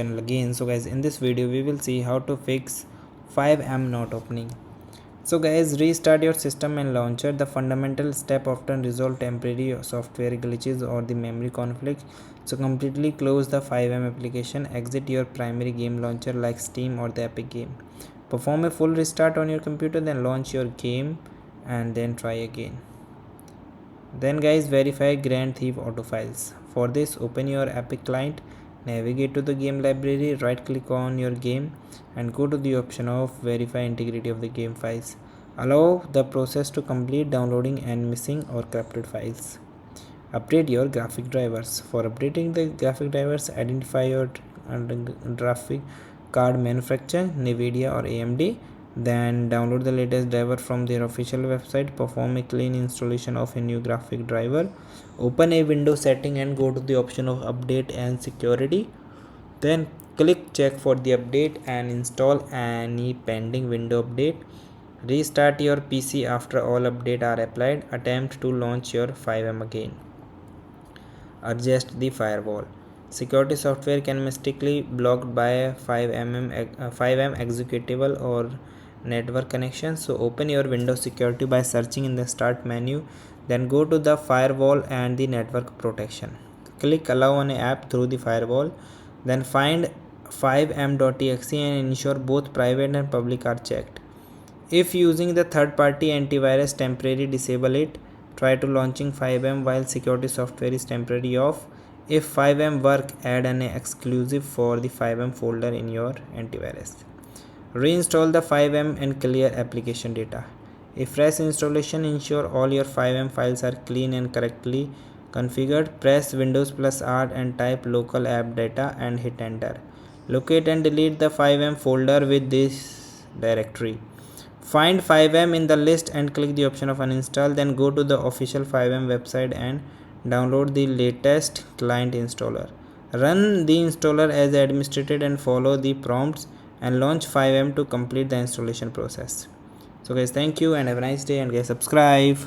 channel again. So guys, in this video we will see how to fix FiveM not opening. So guys, restart your system and launcher. The fundamental step often resolve temporary software glitches or the memory conflict. So completely close the FiveM application, exit your primary game launcher like Steam or the Epic game. Perform a full restart on your computer, then launch your game and then try again. Then guys, verify Grand Thief auto files. For this, open your Epic client, navigate to the game library, right click on your game and go to the option of verify integrity of the game files. Allow the process to complete downloading and missing or corrupted files. Update your graphic drivers. For updating the graphic drivers, identify your graphic card manufacturer, Nvidia or AMD. Then download the latest driver from their official website. Perform a clean installation of a new graphic driver. Open a window setting and go to the option of update and security. Then click check for the update and install any pending window update. Restart your PC after all updates are applied. Attempt to launch your FiveM again. Adjust the firewall. Security software can mistakenly blocked by a 5M executable or network connection. So open your Windows security by searching in the start menu. Then go to the firewall and the network protection. Click allow on an app through the firewall. Then find FiveM.txt and ensure both private and public are checked. If using the third-party antivirus, temporarily disable it. Try to launching FiveM while security software is temporarily off. If FiveM work, add an exclusive for the FiveM folder in your antivirus. Reinstall the FiveM and clear application data. If fresh installation, ensure all your FiveM files are clean and correctly configured. Press Windows plus R and type local app data and hit enter. Locate and delete the FiveM folder with this directory. Find FiveM in the list and click the option of uninstall. Then go to the official FiveM website and download the latest client installer. Run the installer as administrated and follow the prompts and launch FiveM to complete the installation process. So guys, thank you and have a nice day, and guys, subscribe.